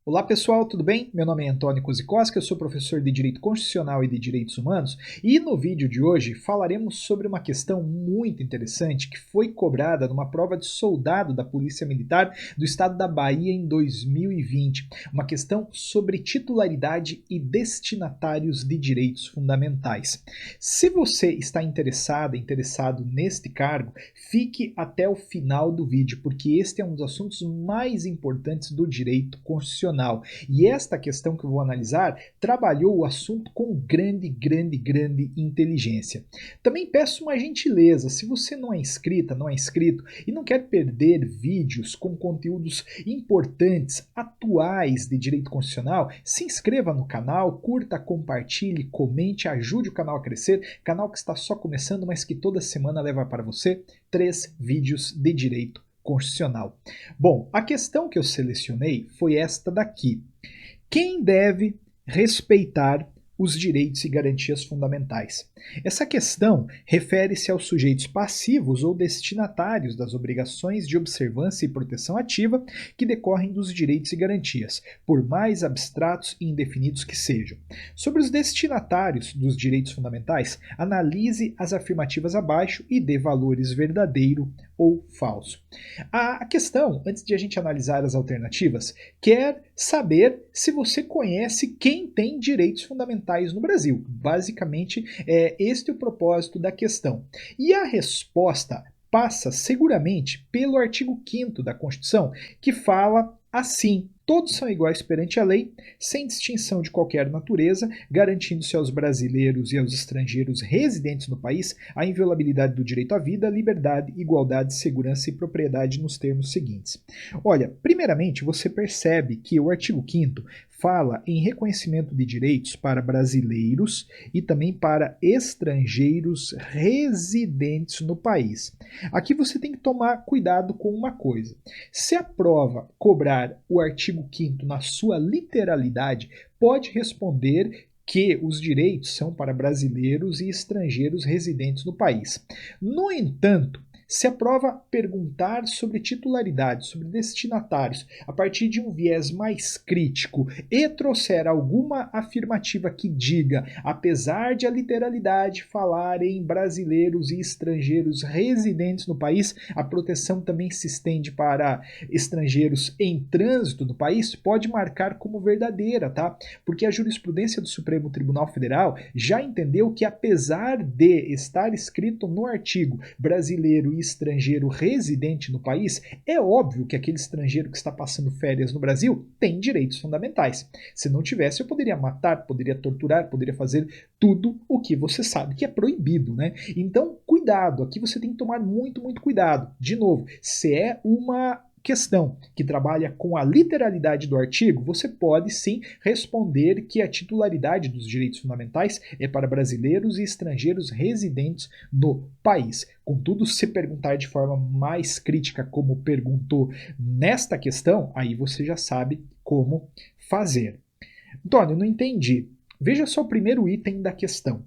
Olá pessoal, tudo bem? Meu nome é Antônio Kozikowski, eu sou professor de Direito Constitucional e de Direitos Humanos e no vídeo de hoje falaremos sobre uma questão muito interessante que foi cobrada numa prova de soldado da Polícia Militar do estado da Bahia em 2020. Uma questão sobre titularidade e destinatários de direitos fundamentais. Se você está interessado neste cargo, fique até o final do vídeo, porque este é um dos assuntos mais importantes do direito constitucional. E esta questão que eu vou analisar trabalhou o assunto com grande inteligência. Também peço uma gentileza, se você não é inscrito e não quer perder vídeos com conteúdos importantes, atuais de direito constitucional, se inscreva no canal, curta, compartilhe, comente, ajude o canal a crescer, canal que está só começando, mas que toda semana leva para você 3 vídeos de direito constitucional. Bom, a questão que eu selecionei foi esta daqui. Quem deve respeitar os direitos e garantias fundamentais? Essa questão refere-se aos sujeitos passivos ou destinatários das obrigações de observância e proteção ativa que decorrem dos direitos e garantias, por mais abstratos e indefinidos que sejam. Sobre os destinatários dos direitos fundamentais, analise as afirmativas abaixo e dê valores verdadeiro ou falso. A questão, antes de a gente analisar as alternativas, quer saber se você conhece quem tem direitos fundamentais no Brasil. Basicamente, este é o propósito da questão. E a resposta passa seguramente pelo artigo 5º da Constituição, que fala assim: todos são iguais perante a lei, sem distinção de qualquer natureza, garantindo-se aos brasileiros e aos estrangeiros residentes no país a inviolabilidade do direito à vida, liberdade, igualdade, segurança e propriedade nos termos seguintes. Olha, primeiramente você percebe que o artigo 5º fala em reconhecimento de direitos para brasileiros e também para estrangeiros residentes no país. Aqui você tem que tomar cuidado com uma coisa. Se a prova cobrar o artigo 5º na sua literalidade, pode responder que os direitos são para brasileiros e estrangeiros residentes no país. No entanto, se a prova perguntar sobre titularidade, sobre destinatários, a partir de um viés mais crítico e trouxer alguma afirmativa que diga, apesar de a literalidade falar em brasileiros e estrangeiros residentes no país, a proteção também se estende para estrangeiros em trânsito no país, pode marcar como verdadeira, tá? Porque a jurisprudência do Supremo Tribunal Federal já entendeu que, apesar de estar escrito no artigo brasileiro e estrangeiro residente no país, é óbvio que aquele estrangeiro que está passando férias no Brasil tem direitos fundamentais. Se não tivesse, eu poderia matar, poderia torturar, poderia fazer tudo o que você sabe que é proibido, né? Então, cuidado, aqui você tem que tomar muito cuidado. De novo, se é uma questão que trabalha com a literalidade do artigo, você pode sim responder que a titularidade dos direitos fundamentais é para brasileiros e estrangeiros residentes no país. Contudo, se perguntar de forma mais crítica, como perguntou nesta questão, aí você já sabe como fazer. Antônio, não entendi. Veja só o primeiro item da questão.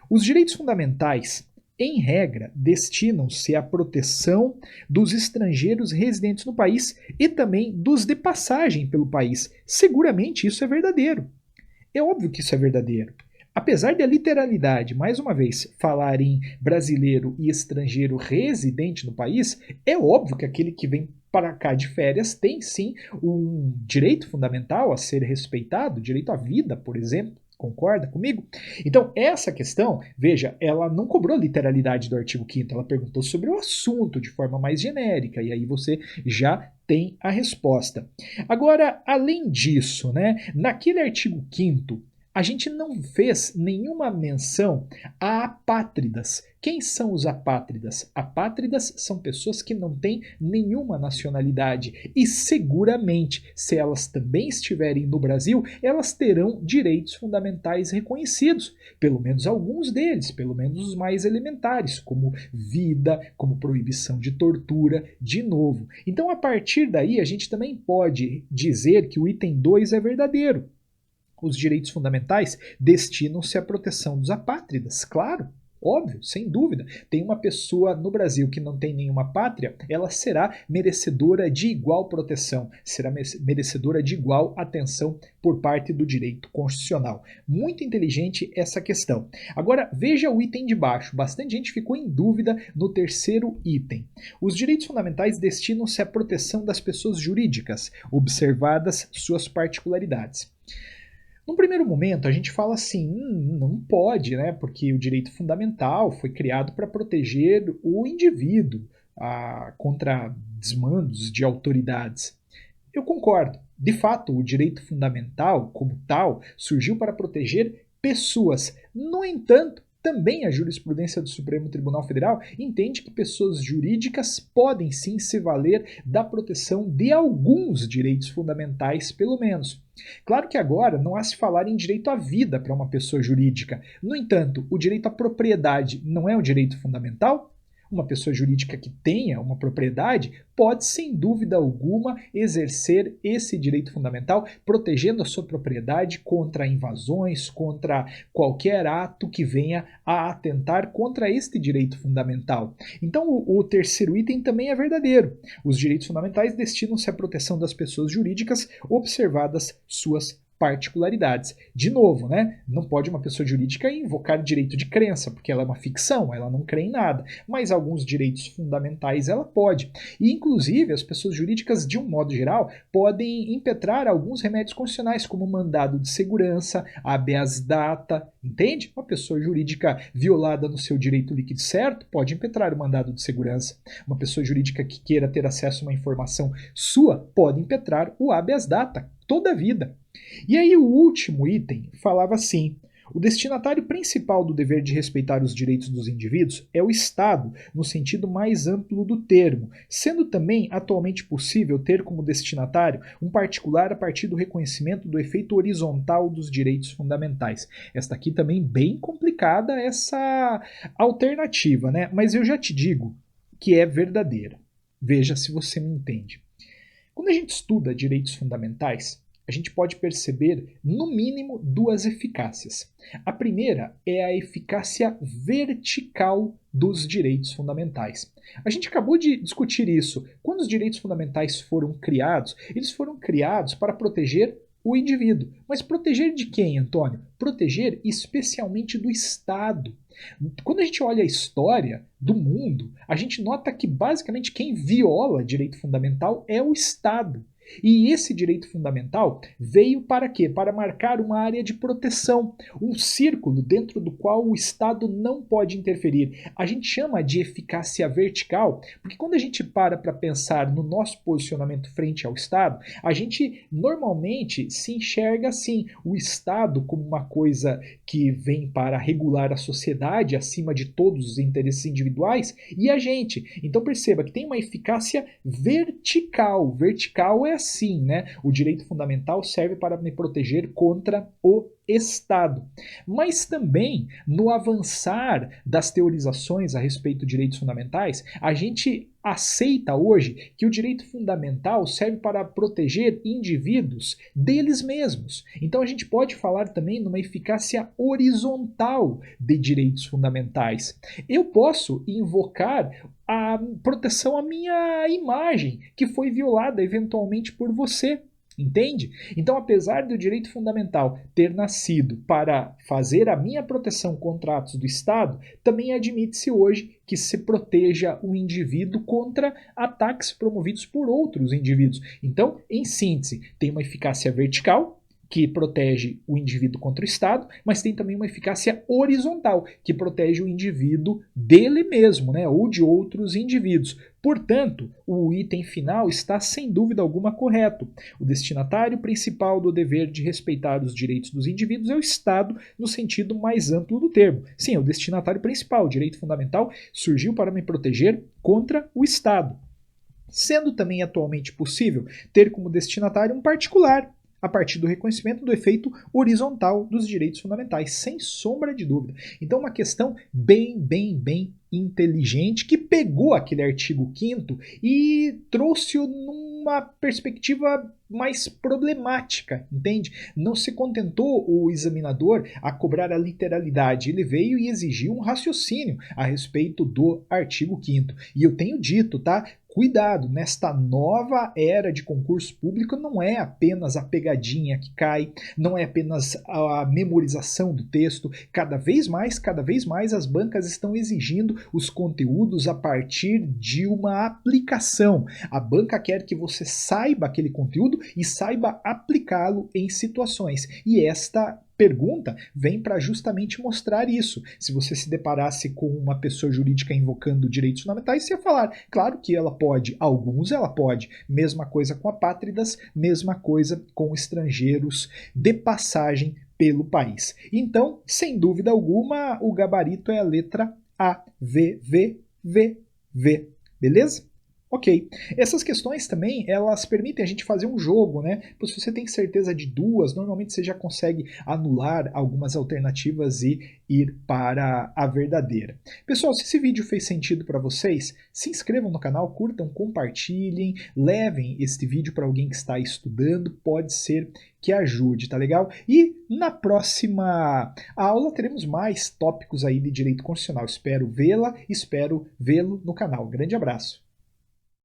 Os direitos fundamentais, em regra, destinam-se à proteção dos estrangeiros residentes no país e também dos de passagem pelo país. Seguramente isso é verdadeiro. É óbvio que isso é verdadeiro. Apesar de a literalidade, mais uma vez, falar em brasileiro e estrangeiro residente no país, é óbvio que aquele que vem para cá de férias tem sim um direito fundamental a ser respeitado, direito à vida, por exemplo. Concorda comigo? Então, essa questão, veja, ela não cobrou a literalidade do artigo 5º, ela perguntou sobre o assunto de forma mais genérica, e aí você já tem a resposta. Agora, além disso, né, naquele artigo 5º, a gente não fez nenhuma menção a apátridas. Quem são os apátridas? Apátridas são pessoas que não têm nenhuma nacionalidade e seguramente, se elas também estiverem no Brasil, elas terão direitos fundamentais reconhecidos, pelo menos alguns deles, pelo menos os mais elementares, como vida, como proibição de tortura, de novo. Então, a partir daí, a gente também pode dizer que o item 2 é verdadeiro. Os direitos fundamentais destinam-se à proteção dos apátridas, claro. Óbvio, sem dúvida. Tem uma pessoa no Brasil que não tem nenhuma pátria, ela será merecedora de igual proteção, será merecedora de igual atenção por parte do direito constitucional. Muito inteligente essa questão. Agora, veja o item de baixo. Bastante gente ficou em dúvida no terceiro item. Os direitos fundamentais destinam-se à proteção das pessoas jurídicas, observadas suas particularidades. Num primeiro momento, a gente fala assim, não pode, né? Porque o direito fundamental foi criado para proteger o indivíduo contra desmandos de autoridades. Eu concordo. De fato, o direito fundamental, como tal, surgiu para proteger pessoas. No entanto, também a jurisprudência do Supremo Tribunal Federal entende que pessoas jurídicas podem sim se valer da proteção de alguns direitos fundamentais, pelo menos. Claro que agora não há se falar em direito à vida para uma pessoa jurídica. No entanto, o direito à propriedade não é um direito fundamental? Uma pessoa jurídica que tenha uma propriedade pode, sem dúvida alguma, exercer esse direito fundamental, protegendo a sua propriedade contra invasões, contra qualquer ato que venha a atentar contra este direito fundamental. Então, o terceiro item também é verdadeiro. Os direitos fundamentais destinam-se à proteção das pessoas jurídicas, observadas suas particularidades. De novo, né? Não pode uma pessoa jurídica invocar direito de crença, porque ela é uma ficção, ela não crê em nada, mas alguns direitos fundamentais ela pode. E, inclusive, as pessoas jurídicas, de um modo geral, podem impetrar alguns remédios constitucionais, como mandado de segurança, habeas data, entende? Uma pessoa jurídica violada no seu direito líquido certo pode impetrar o mandado de segurança. Uma pessoa jurídica que queira ter acesso a uma informação sua pode impetrar o habeas data, toda a vida. E aí o último item falava assim: o destinatário principal do dever de respeitar os direitos dos indivíduos é o Estado, no sentido mais amplo do termo, sendo também atualmente possível ter como destinatário um particular a partir do reconhecimento do efeito horizontal dos direitos fundamentais. Esta aqui também bem complicada, essa alternativa, né? Mas eu já te digo que é verdadeira. Veja se você me entende. Quando a gente estuda direitos fundamentais, a gente pode perceber, no mínimo, duas eficácias. A primeira é a eficácia vertical dos direitos fundamentais. A gente acabou de discutir isso. Quando os direitos fundamentais foram criados, eles foram criados para proteger o indivíduo. Mas proteger de quem, Antônio? Proteger especialmente do Estado. Quando a gente olha a história do mundo, a gente nota que basicamente quem viola direito fundamental é o Estado. E esse direito fundamental veio para quê? Para marcar uma área de proteção, um círculo dentro do qual o Estado não pode interferir. A gente chama de eficácia vertical, porque quando a gente para pensar no nosso posicionamento frente ao Estado, a gente normalmente se enxerga assim, o Estado como uma coisa que vem para regular a sociedade acima de todos os interesses individuais e a gente. Então perceba que tem uma eficácia vertical. Vertical é assim, né? O direito fundamental serve para me proteger contra o Estado. Mas também, no avançar das teorizações a respeito de direitos fundamentais, a gente aceita hoje que o direito fundamental serve para proteger indivíduos deles mesmos. Então a gente pode falar também numa eficácia horizontal de direitos fundamentais. Eu posso invocar a proteção à minha imagem, que foi violada eventualmente por você. Entende? Então, apesar do direito fundamental ter nascido para fazer a minha proteção contra atos do Estado, também admite-se hoje que se proteja o indivíduo contra ataques promovidos por outros indivíduos. Então, em síntese, tem uma eficácia vertical, que protege o indivíduo contra o Estado, mas tem também uma eficácia horizontal, que protege o indivíduo dele mesmo, né, ou de outros indivíduos. Portanto, o item final está sem dúvida alguma correto. O destinatário principal do dever de respeitar os direitos dos indivíduos é o Estado, no sentido mais amplo do termo. Sim, é o destinatário principal. O direito fundamental surgiu para me proteger contra o Estado. Sendo também atualmente possível ter como destinatário um particular, a partir do reconhecimento do efeito horizontal dos direitos fundamentais, sem sombra de dúvida. Então, uma questão bem inteligente que pegou aquele artigo 5º e trouxe-o uma perspectiva mais problemática, entende? Não se contentou o examinador a cobrar a literalidade, ele veio e exigiu um raciocínio a respeito do artigo 5º. E eu tenho dito, tá? Cuidado, nesta nova era de concurso público não é apenas a pegadinha que cai, não é apenas a memorização do texto, cada vez mais as bancas estão exigindo os conteúdos a partir de uma aplicação. A banca quer que você saiba aquele conteúdo e saiba aplicá-lo em situações. E esta pergunta vem para justamente mostrar isso. Se você se deparasse com uma pessoa jurídica invocando direitos fundamentais, você ia falar, claro que ela pode, alguns ela pode. Mesma coisa com apátridas, mesma coisa com estrangeiros de passagem pelo país. Então, sem dúvida alguma, o gabarito é a letra A, V, V, V, V. Beleza? Ok. Essas questões também, elas permitem a gente fazer um jogo, né? Se você tem certeza de duas, normalmente você já consegue anular algumas alternativas e ir para a verdadeira. Pessoal, se esse vídeo fez sentido para vocês, se inscrevam no canal, curtam, compartilhem, levem este vídeo para alguém que está estudando, pode ser que ajude, tá legal? E na próxima aula teremos mais tópicos aí de direito constitucional. Espero vê-lo no canal. Grande abraço!